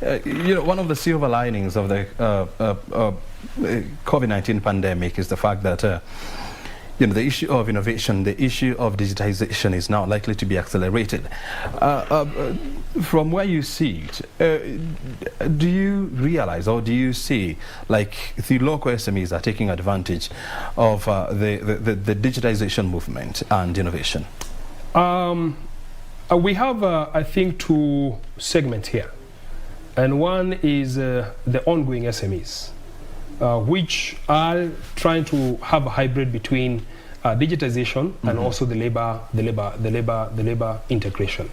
one of the silver linings of the COVID-19 pandemic is the fact that the issue of innovation, the issue of digitization is now likely to be accelerated. From where you see it, do you realize or do you see like the local SMEs are taking advantage of the digitization movement and innovation? We have, I think, two segments here. And one is the ongoing SMEs, which are trying to have a hybrid between digitization and also the labor integration.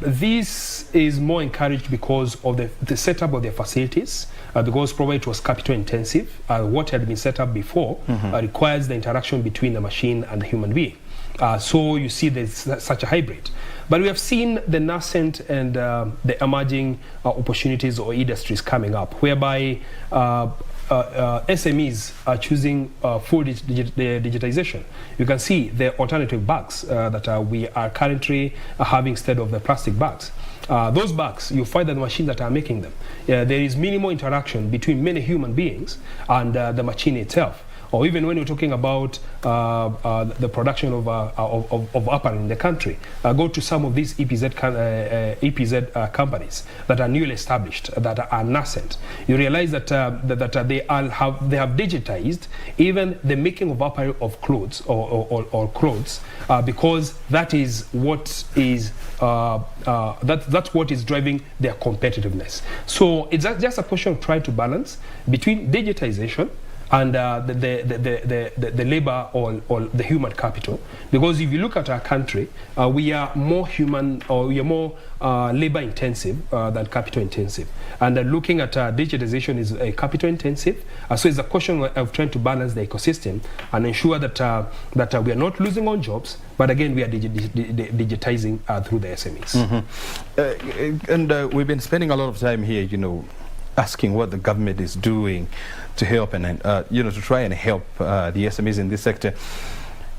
This is more encouraged because of the setup of their facilities, because probably it was capital intensive. What had been set up before requires the interaction between the machine and the human being. So you see there's such a hybrid. But we have seen the nascent and the emerging opportunities or industries coming up, whereby SMEs are choosing full digitization. You can see the alternative bags that we are currently having instead of the plastic bags. Those bags, you find that the machines that are making them, there is minimal interaction between many human beings and the machine itself. Or even when you're talking about the production of apparel in the country, go to some of these EPZ companies that are newly established, that are nascent. You realize that they have digitized even the making of apparel of clothes or clothes, because that is what is that's what is driving their competitiveness. So it's just a question of trying to balance between digitization and the labor or the human capital, because if you look at our country, we are more human, or we are more labor intensive than capital intensive, and looking at digitization is capital intensive. So it's a question of trying to balance the ecosystem and ensure that we are not losing on jobs, but again we are digitizing through the SMEs. And we've been spending a lot of time here, asking what the government is doing to help and to try and help the SMEs in this sector.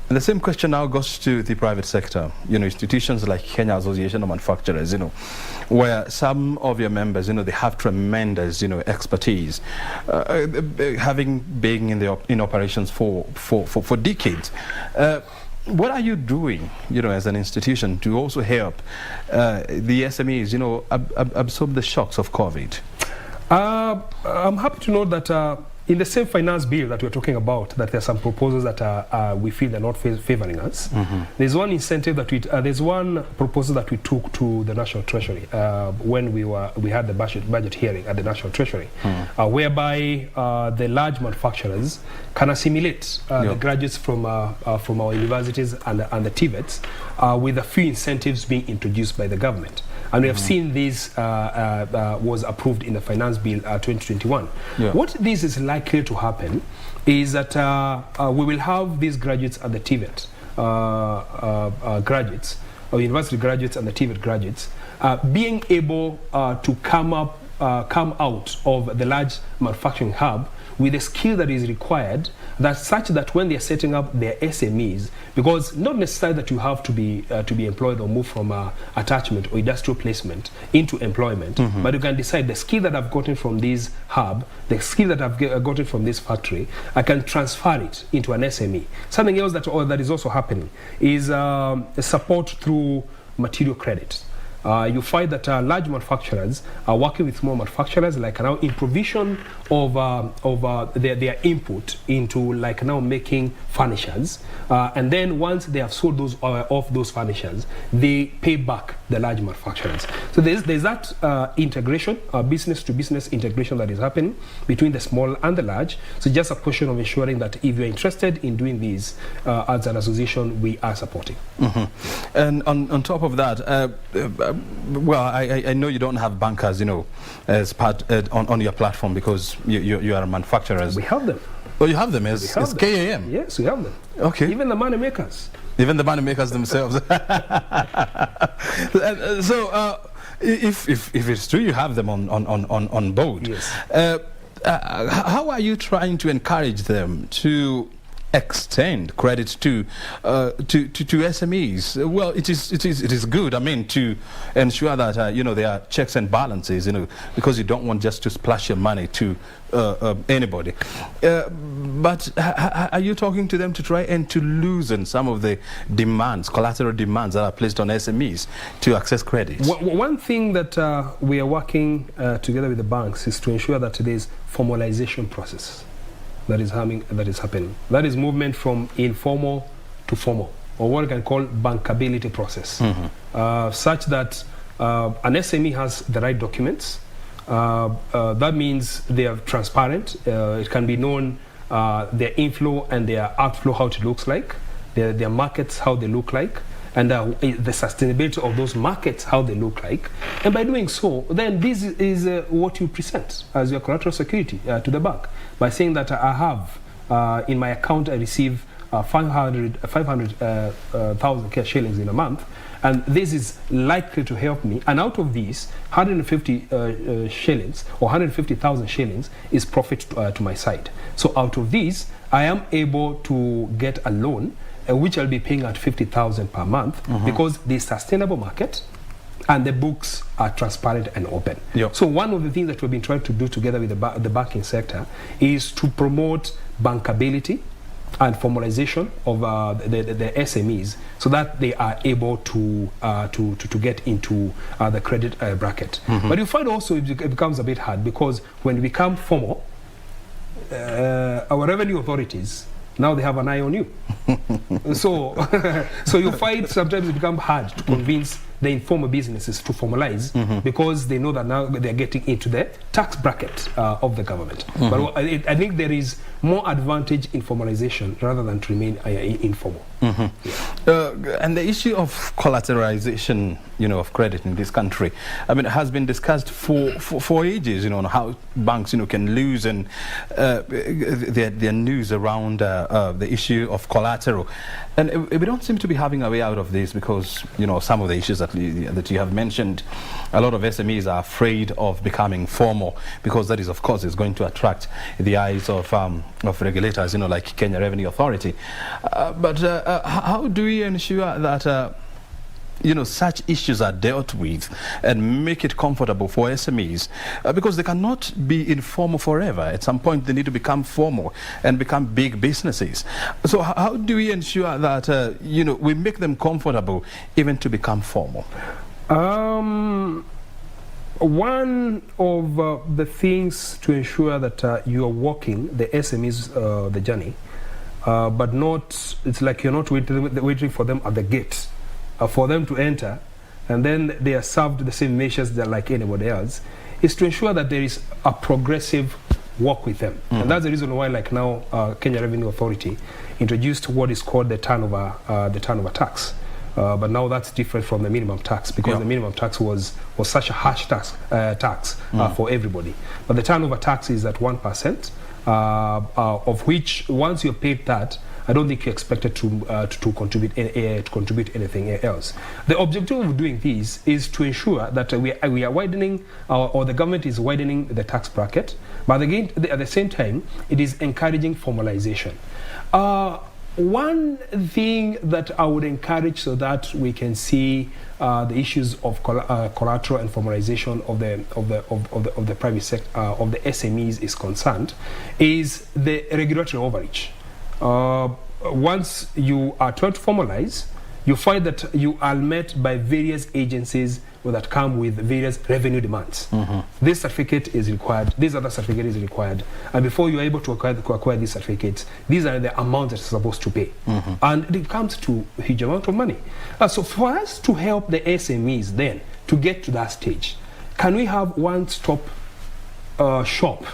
And the same question now goes to the private sector. Institutions like Kenya Association of Manufacturers, where some of your members, they have tremendous, expertise, having been in operations for decades. What are you doing, as an institution to also help the SMEs, absorb the shocks of COVID? I'm happy to note that in the same finance bill that we're talking about, that there are some proposals that we feel they're not favoring us. There's one incentive that there's one proposal that we took to the National Treasury when we had the budget hearing at the National Treasury, whereby the large manufacturers can assimilate the graduates from our universities and the TVETs with a few incentives being introduced by the government. And we have seen this was approved in the Finance Bill 2021. What this is likely to happen is that we will have these graduates and the TVET graduates, or university graduates and the TVET graduates, being able to come out of the large manufacturing hub with a skill that is required, such that when they're setting up their SMEs, because not necessarily that you have to be employed or move from attachment or industrial placement into employment, but you can decide the skill that I've gotten from this hub, the skill that I've gotten from this factory, I can transfer it into an SME. Something else that is also happening is support through material credit. You find that large manufacturers are working with small manufacturers, like now in provision of their input into like now making furnitures, and then once they have sold those off those furnitures, they pay back the large manufacturers. So there's that integration, business to business integration that is happening between the small and the large. So just a question of ensuring that if you're interested in doing this as an association, we are supporting. And on top of that, well, I know you don't have bankers, as part on your platform, because you are manufacturers. We have them. Oh, you have them as KAM? Yes, we have them. Okay. Even the money makers. Even the money makers themselves. So, if it's true you have them on board, yes. How are you trying to encourage them to extend credit to SMEs. Well, it is good. I mean, to ensure that there are checks and balances. Because you don't want just to splash your money to anybody. But are you talking to them to try and to loosen some of the demands, collateral demands that are placed on SMEs to access credit? One thing that we are working together with the banks is to ensure that there is formalization process that is happening. That is movement from informal to formal, or what we can call bankability process, such that an SME has the right documents. That means they are transparent. It can be known their inflow and their outflow, how it looks like, their markets, how they look like, and the sustainability of those markets, how they look like. And by doing so, then this is what you present as your collateral security to the bank, by saying that I have in my account, I receive 500,000 shillings in a month, and this is likely to help me. And out of these, 150 shillings or 150,000 shillings is profit to my side. So out of these, I am able to get a loan, which I'll be paying at 50,000 per month, because the sustainable market and the books are transparent and open. Yep. So one of the things that we've been trying to do together with the banking sector is to promote bankability and formalization of the SMEs, so that they are able to get into the credit bracket. But you find also it becomes a bit hard, because when we become formal, our revenue authorities, now they have an eye on you. So you find sometimes it becomes hard to convince the informal businesses to formalize, because they know that now they're getting into the tax bracket of the government. But I think there is more advantage in formalization rather than to remain informal. And the issue of collateralization, of credit in this country, I mean, has been discussed for ages, on how banks, can loosen their news around the issue of collateral. And we don't seem to be having a way out of this, because, some of the issues that you have mentioned, a lot of SMEs are afraid of becoming formal, because that is, of course, is going to attract the eyes of regulators, like Kenya Revenue Authority. But how do we ensure that such issues are dealt with and make it comfortable for SMEs, because they cannot be informal forever. At some point, they need to become formal and become big businesses. So how do we ensure that, we make them comfortable even to become formal? One of the things to ensure that you are walking the SMEs the journey, but not, it's like you're not waiting for them at the gate. For them to enter, and then they are served the same measures that like anybody else, is to ensure that there is a progressive work with them. And that's the reason why, like now, Kenya Revenue Authority introduced what is called the turnover tax. But now that's different from the minimum tax, because the minimum tax was such a harsh tax for everybody. But the turnover tax is at 1%, of which once you've paid that, I don't think you're expected to contribute anything else. The objective of doing this is to ensure that we are widening, or the government is widening the tax bracket, but again, at the same time, it is encouraging formalization. One thing that I would encourage, so that we can see the issues of collateral and formalization of the private sector, of the SMEs is concerned, is the regulatory overreach. Once you are trying to formalize, you find that you are met by various agencies that come with various revenue demands. This certificate is required, this other certificate is required, and before you are able to acquire these certificates, these are the amounts that you're supposed to pay. And it comes to a huge amount of money. So for us to help the SMEs then to get to that stage, can we have one-stop shop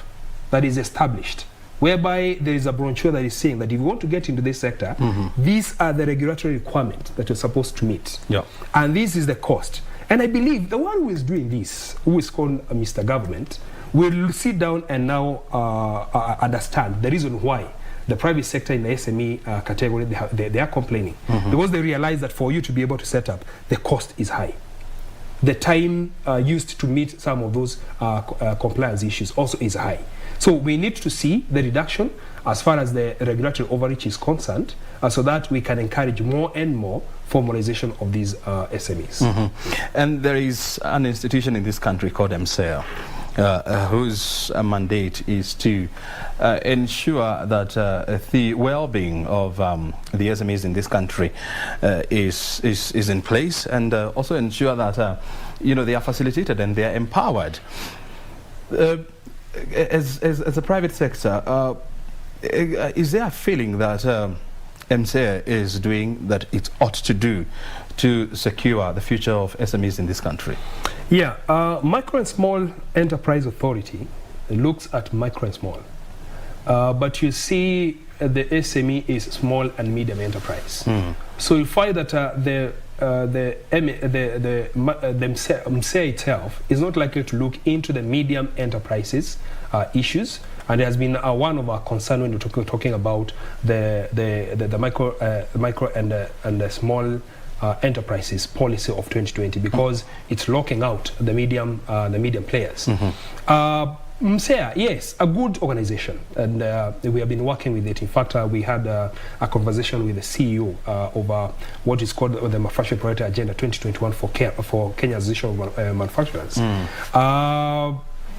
that is established, whereby there is a brochure that is saying that if you want to get into this sector, these are the regulatory requirements that you're supposed to meet. And this is the cost. And I believe the one who is doing this, who is called Mr. Government, will sit down and now understand the reason why the private sector in the SME category, they are complaining. Because they realize that for you to be able to set up, the cost is high. The time used to meet some of those compliance issues also is high. So we need to see the reduction as far as the regulatory overreach is concerned, so that we can encourage more and more formalization of these SMEs. And there is an institution in this country called MCEA, whose mandate is to ensure that the well-being of the SMEs in this country is in place, and also ensure that they are facilitated and they are empowered. As a private sector, is there a feeling that MCEA is doing that it ought to do to secure the future of SMEs in this country? Yeah, Micro and Small Enterprise Authority looks at micro and small, but you see the SME is small and medium enterprise. So you find that the MCEA itself is not likely to look into the medium enterprises issues, and it has been one of our concerns when we're talking about the micro and the small enterprises policy of 2020, because it's locking out the medium players. MCEA, yes, a good organization, and we have been working with it. In fact, we had a conversation with the CEO over what is called the Manufacturing Priority Agenda 2021 for Kenya's Association of Manufacturers.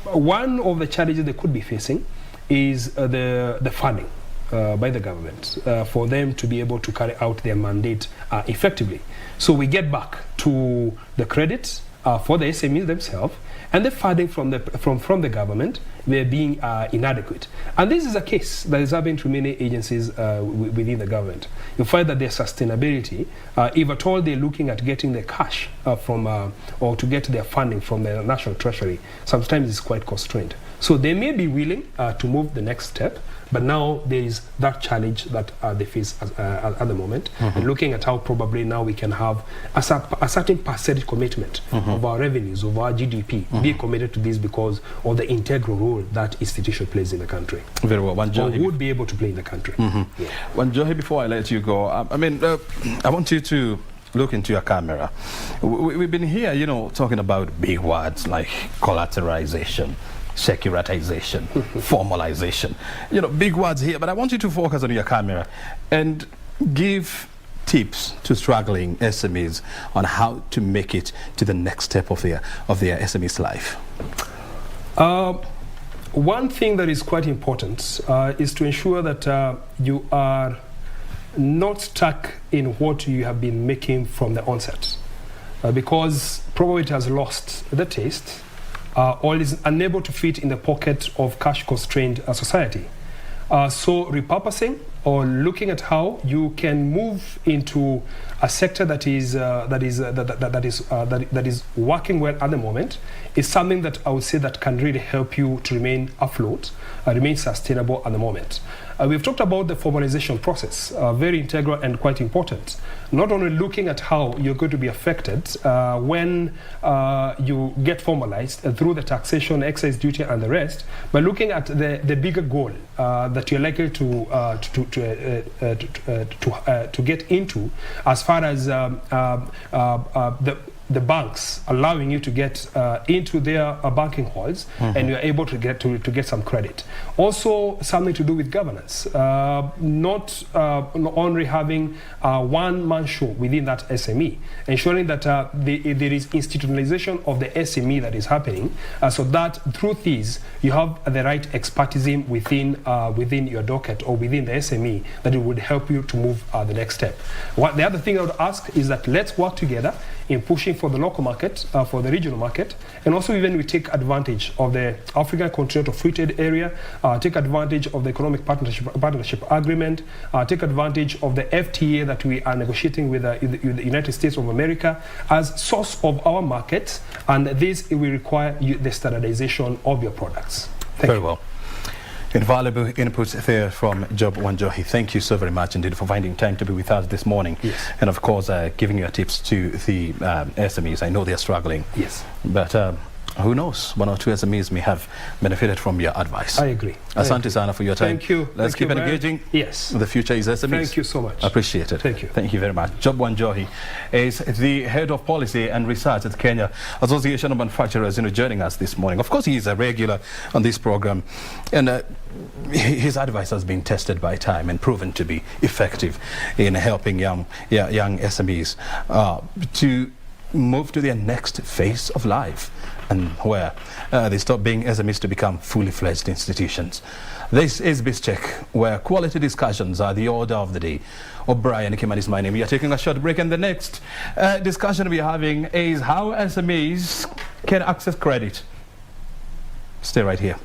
One of the challenges they could be facing is the funding by the government for them to be able to carry out their mandate effectively. So we get back to the credits for the SMEs themselves, and the funding from the government, they're being inadequate. And this is a case that is happening to many agencies within the government. You find that their sustainability, if at all they're looking at getting the cash or to get their funding from the National Treasury, sometimes it's quite constrained. So they may be willing to move the next step, but now there is that challenge that they face at the moment. And looking at how probably now we can have a certain percentage commitment of our revenues, of our GDP, be committed to this because of the integral role that institution plays in the country. Very well. Wanjohi would be able to play in the country. Wanjohi, before I let you go, I want you to look into your camera. We've been here, talking about big words like collateralization, securitization, formalization. Big words here, but I want you to focus on your camera and give tips to struggling SMEs on how to make it to the next step of their SME's life. One thing that is quite important is to ensure that you are not stuck in what you have been making from the onset, because probably it has lost the taste or is unable to fit in the pocket of cash-constrained society. So repurposing or looking at how you can move into a sector that is working well at the moment is something that I would say that can really help you to remain afloat, remain sustainable at the moment. We've talked about the formalization process, very integral and quite important. Not only looking at how you're going to be affected when you get formalized through the taxation, excise duty, and the rest, but looking at the bigger goal that you're likely to get into, as far as the banks allowing you to get into their banking halls, and you're able to get some credit. Also, something to do with governance, not only having one-man show within that SME, ensuring that there is institutionalization of the SME that is happening, so that through these you have the right expertise within your docket or within the SME that it would help you to move the next step. The other thing I would ask is that let's work together in pushing for the local market, for the regional market, and also even we take advantage of the African Continental Free Trade Area, take advantage of the Economic Partnership Agreement, take advantage of the FTA that we are negotiating with the United States of America as source of our markets, and this will require the standardization of your products. Very well. Invaluable inputs there from Job Wanjohi. Thank you so very much indeed for finding time to be with us this morning. Yes. And of course, giving your tips to the SMEs. I know they're struggling. Yes. But who knows, one or two SMEs may have benefited from your advice. I agree. Asante sana for your time. Thank you. Let's keep engaging. Yes. The future is SMEs. Thank you so much. Appreciate it. Thank you. Thank you very much. Job Wanjohi is the head of policy and research at Kenya Association of Manufacturers, joining us this morning. Of course, he is a regular on this program, and his advice has been tested by time and proven to be effective in helping young SMEs to move to their next phase of life, and where they stop being SMEs to become fully fledged institutions. This is Biz Check, where quality discussions are the order of the day. O'Brien Kimani is my name. We are taking a short break, and the next discussion we are having is how SMEs can access credit. Stay right here.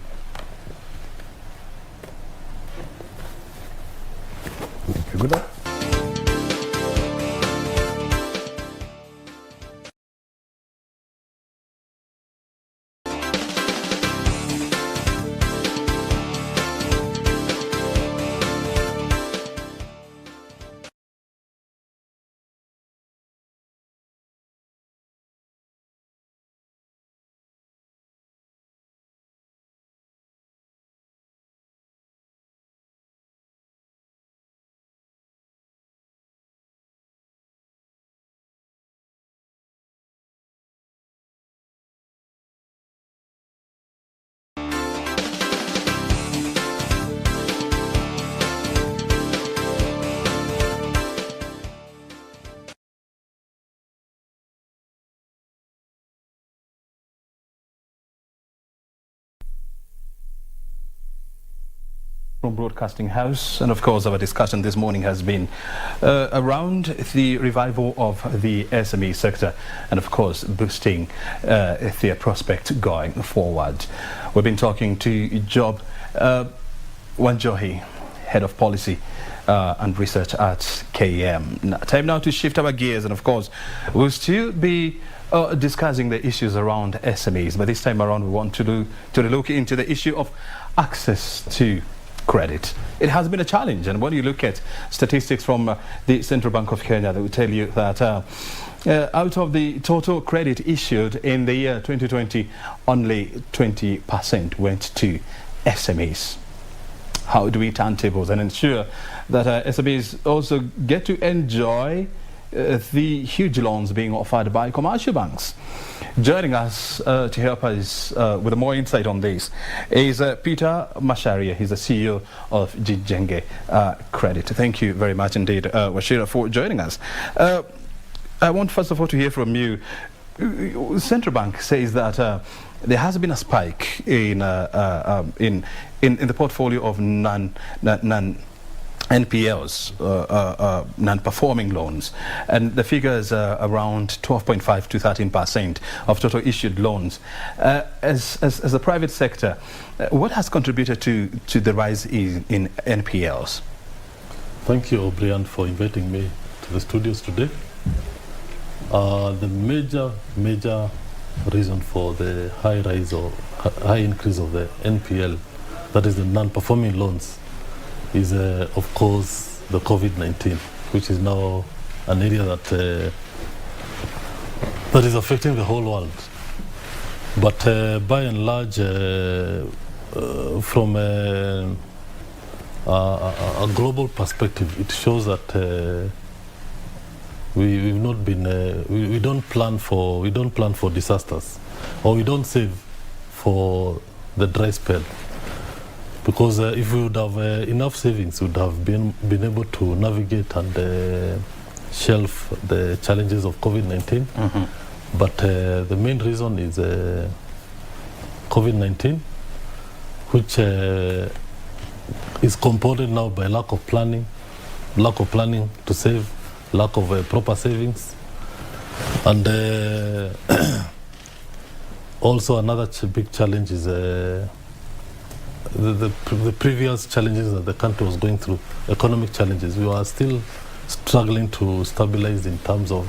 Good luck. From Broadcasting House, and of course our discussion this morning has been around the revival of the SME sector and of course boosting their prospect going forward. We've been talking to Job Wanjohi, Head of Policy and Research at KEM. Time now to shift our gears, and of course we'll still be discussing the issues around SMEs, but this time around we want to look into the issue of access to credit. It has been a challenge, and when you look at statistics from the Central Bank of Kenya, they will tell you that out of the total credit issued in the year 2020, only 20% went to SMEs. How do we turn tables and ensure that SMEs also get to enjoy the huge loans being offered by commercial banks? Joining us to help us with more insight on this is Peter Macharia. He's the CEO of Jijenge Credit. Thank you very much indeed, Washira, for joining us. I want first of all to hear from you. Central Bank says that there has been a spike in the portfolio of NPLs, non-performing loans, and the figures are around 12.5 to 13% of total issued loans. As the private sector, what has contributed to the rise in NPLs? Thank you, O'Brien, for inviting me to the studios today. The major reason for the high rise or high increase of the NPL, that is the non-performing loans, is of course the COVID-19, which is now an area that is affecting the whole world. But by and large, from a global perspective, it shows that we've not been we don't plan for disasters, or we don't save for the dry spell. Because if we would have enough savings, we would have been able to navigate and shelf the challenges of COVID-19. Mm-hmm. But the main reason is COVID-19, which is compounded now by lack of planning to save, lack of proper savings, and also another big challenge is the previous challenges that the country was going through, economic challenges. We are still struggling to stabilize in terms of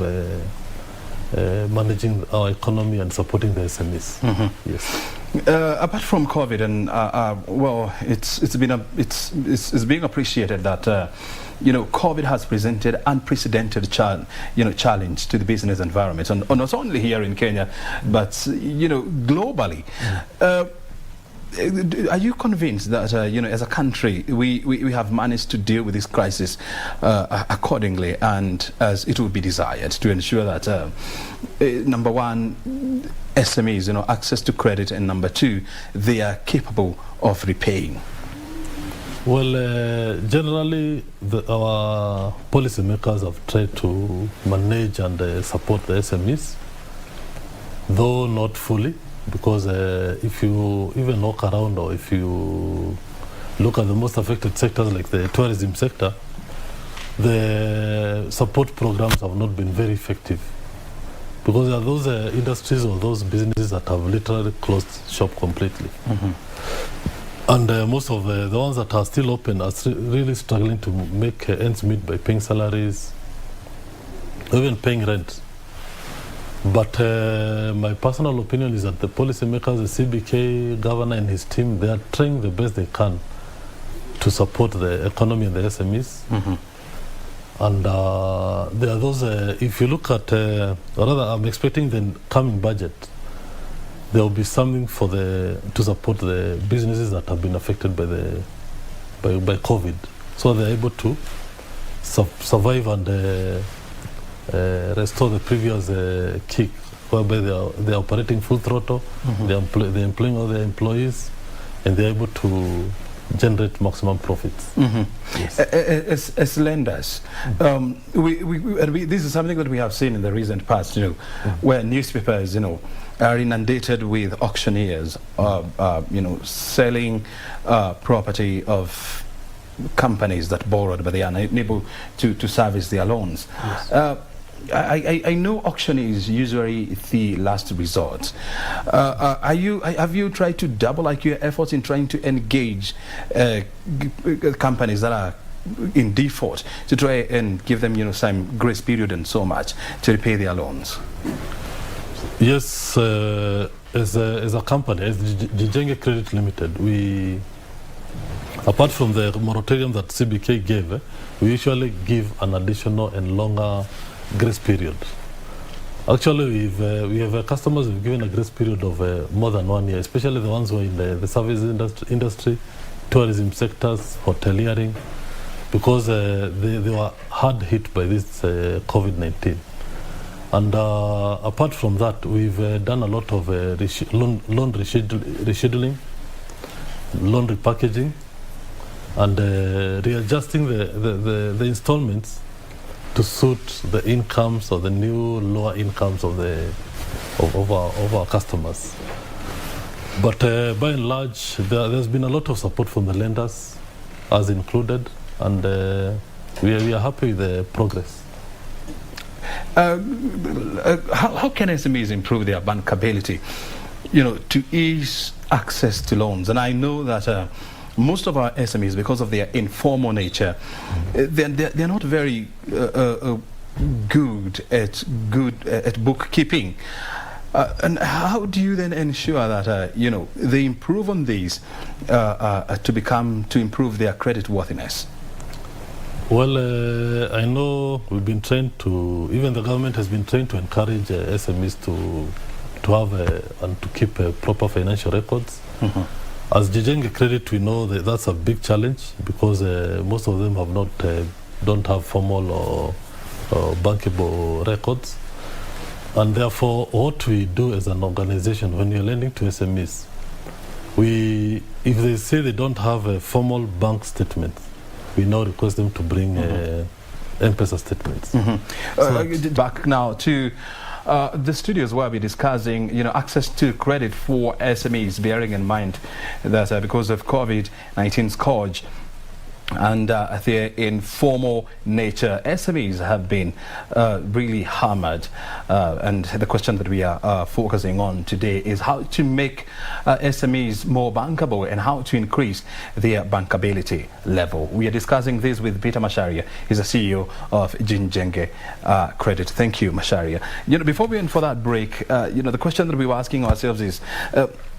managing our economy and supporting the SMEs. Mm-hmm. Yes. Apart from COVID, and well, it's being appreciated that COVID has presented unprecedented challenge to the business environment, and not only here in Kenya, but globally. Are you convinced that as a country we have managed to deal with this crisis accordingly and as it would be desired to ensure that number one, SMEs access to credit, and number two, they are capable of repaying? Well, generally our policymakers have tried to manage and support the SMEs, though not fully. Because if you even walk around, or if you look at the most affected sectors like the tourism sector, the support programs have not been very effective. Because there are those industries or those businesses that have literally closed shop completely. And most of the ones that are still open are really struggling to make ends meet by paying salaries, even paying rent. But my personal opinion is that the policymakers, the CBK governor and his team, they are trying the best they can to support the economy and the SMEs. And there are those, if you look at, rather I'm expecting the coming budget, there will be something for to support the businesses that have been affected by COVID. So they're able to survive and restore the previous kick, whereby they are operating full throttle, they're employing all their employees, and they're able to generate maximum profits. Yes. As lenders, this is something that we have seen in the recent past, where newspapers, are inundated with auctioneers, selling property of companies that borrowed, but they are unable to service their loans. Yes. I know auction is usually the last resort. Have you tried to double your efforts in trying to engage companies that are in default to try and give them some grace period and so much to repay their loans? Yes, as a company, as Jijenge Credit Limited, we, apart from the moratorium that CBK gave, we usually give an additional and longer grace period. Actually, we have customers who've given a grace period of more than 1 year, especially the ones who are in the service industry, tourism sectors, hoteliering, because they were hard hit by this COVID-19. And apart from that, we've done a lot of loan rescheduling, loan repackaging, and readjusting the installments to suit the incomes or the new lower incomes of our customers. But by and large, there's been a lot of support from the lenders, as included, and we are happy with the progress. How can SMEs improve their bankability, to ease access to loans? And I know that most of our SMEs, because of their informal nature, they're not very good at bookkeeping. And how do you then ensure that they improve on these to improve their credit worthiness? Well, I know we've been trained to, even the government has been trained to encourage SMEs to have and to keep proper financial records. As Jijenge Credit, we know that that's a big challenge, because most of them don't have formal or bankable records. And therefore, what we do as an organization when we're lending to SMEs, if they say they don't have a formal bank statement, we now request them to bring M-Pesa statements. So back now to the studios where we're discussing, access to credit for SMEs, bearing in mind that because of COVID-19 scourge and their informal nature, SMEs have been really hammered. And the question that we are focusing on today is how to make SMEs more bankable and how to increase their bankability level. We are discussing this with Peter Macharia. He's the CEO of Jijenge Credit. Thank you, Macharia. Before we end for that break, the question that we were asking ourselves is,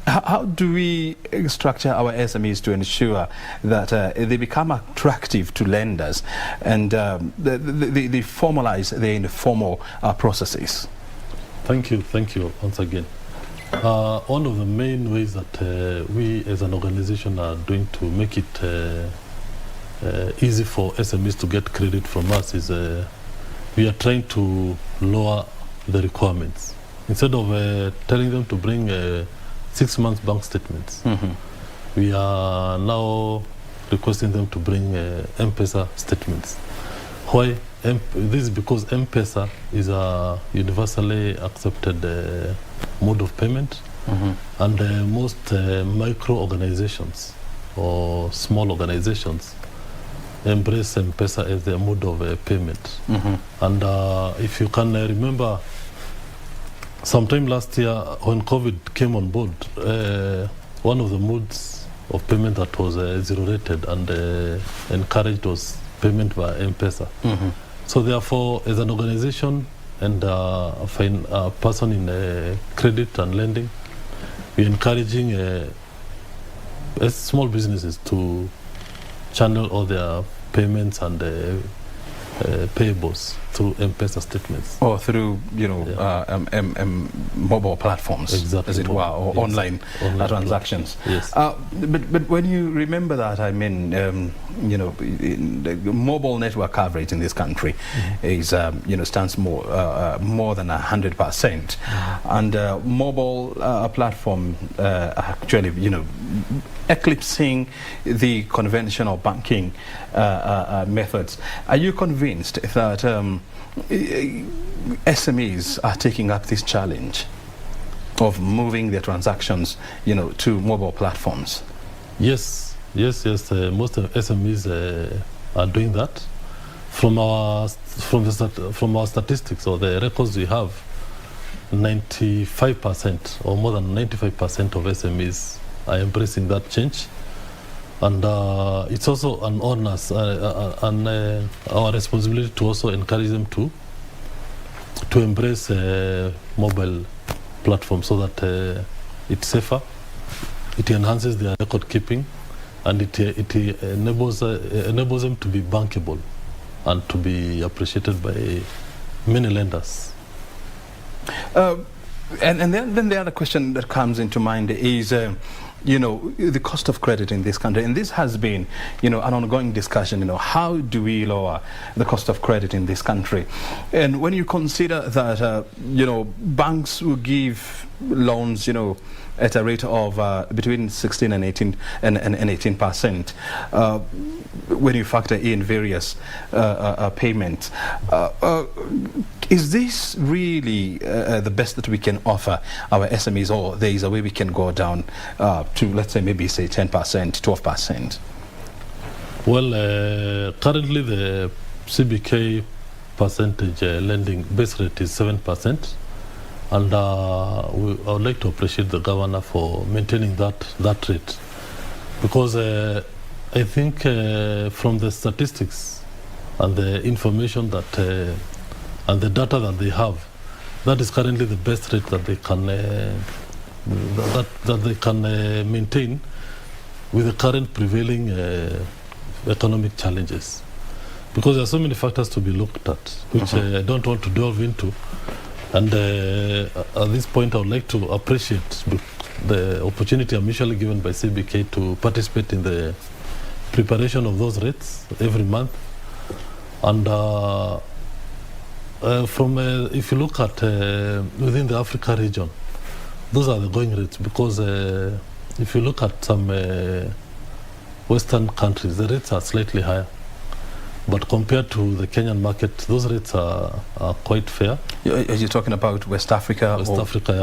How do we structure our SMEs to ensure that they become attractive to lenders and they formalize the informal processes? Thank you once again. One of the main ways that we as an organization are doing to make it easy for SMEs to get credit from us is we are trying to lower the requirements. Instead of telling them to bring 6 months bank statements, we are now requesting them to bring M-Pesa statements. Why? This is because M-Pesa is a universally accepted mode of payment, and most micro organizations or small organizations embrace M-Pesa as their mode of payment. And if you can remember, sometime last year when COVID came on board, one of the modes of payment that was zero rated and encouraged was payment by M-Pesa. So therefore, as an organization and a person in credit and lending, we're encouraging small businesses to channel all their payments and payables through M-Pesa statements. Or through, mobile platforms, exactly, as it were, or yes, online transactions. Yes. But when you remember that, I mean, the mobile network coverage in this country is, stands more than 100%. And mobile platform actually, eclipsing the conventional banking methods. Are you convinced that SMEs are taking up this challenge of moving their transactions, to mobile platforms? Yes. Most of SMEs are doing that. From our statistics or the records we have, 95% or more than 95% of SMEs are embracing that change, and it's also an onus and our responsibility to also encourage them to embrace mobile platforms so that it's safer, it enhances their record keeping, and it enables them to be bankable and to be appreciated by many lenders. And then the other question that comes into mind is, the cost of credit in this country. And this has been, an ongoing discussion, how do we lower the cost of credit in this country? And when you consider that, banks will give loans, at a rate of between 16 and 18%, when you factor in various payments. Is this really the best that we can offer our SMEs, or there is a way we can go down to, let's say, maybe say 10%, 12%? Well, currently the CBK percentage lending base rate is 7%. And I would like to appreciate the governor for maintaining that rate, because I think from the statistics and the information that and the data that they have, that is currently the best rate that they can maintain with the current prevailing economic challenges. Because there are so many factors to be looked at, which I don't want to delve into. And at this point, I would like to appreciate the opportunity I'm usually given by CBK to participate in the preparation of those rates every month. And if you look at within the Africa region, those are the going rates, because if you look at some Western countries, the rates are slightly higher. But compared to the Kenyan market, those rates are quite fair. Are you talking about West Africa?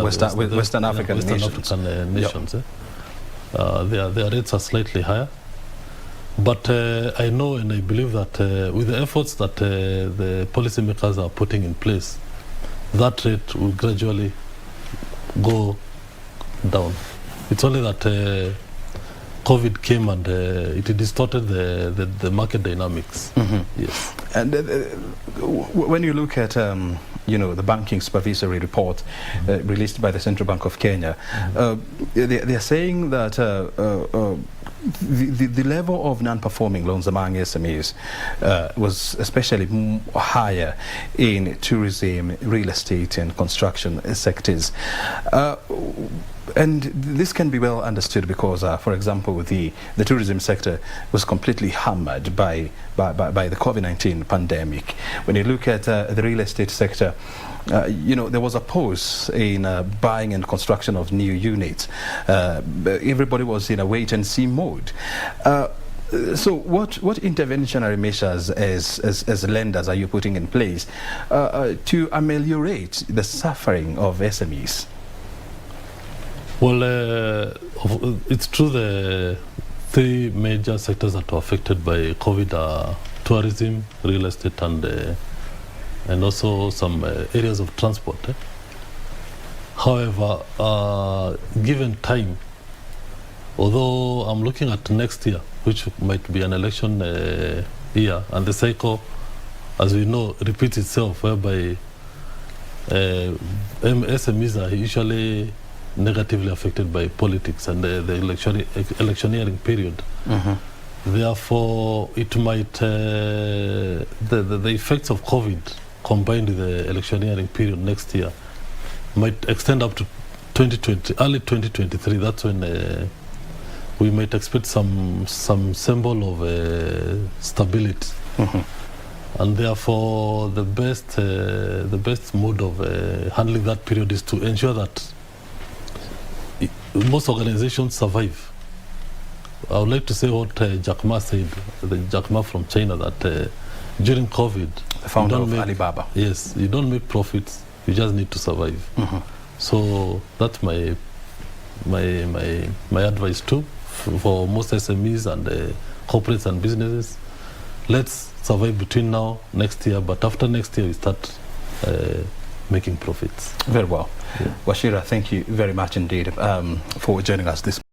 Western African nations. Yep. Their rates are slightly higher. But I know and I believe that with the efforts that the policymakers are putting in place, that rate will gradually go down. It's only that COVID came and it distorted the market dynamics. Yes. And when you look at the banking supervisory report released by the Central Bank of Kenya. They are saying that the level of non-performing loans among SMEs was especially higher in tourism, real estate and construction sectors. And this can be well understood because, for example, the tourism sector was completely hammered by the COVID-19 pandemic. When you look at the real estate sector, there was a pause in buying and construction of new units. Everybody was in a wait-and-see mode. So what interventionary measures as lenders are you putting in place to ameliorate the suffering of SMEs? Well, it's true the three major sectors that were affected by COVID are tourism, real estate, and also some areas of transport. However, given time, although I'm looking at next year, which might be an election year, and the cycle, as we know, repeats itself, whereby SMEs are usually negatively affected by politics and the electioneering period. Therefore, it might the effects of COVID combined with the electioneering period next year might extend up to early 2023. That's when we might expect some symbol of stability. And therefore, the best mode of handling that period is to ensure that most organizations survive. I would like to say what Jack Ma said, Jack Ma from China, that during COVID, the founder of Alibaba. Yes, you don't make profits, you just need to survive. So that's my advice too for most SMEs and corporates and businesses. Let's survive between now, next year, but after next year we start making profits. Very well. Wachira, thank you very much indeed for joining us this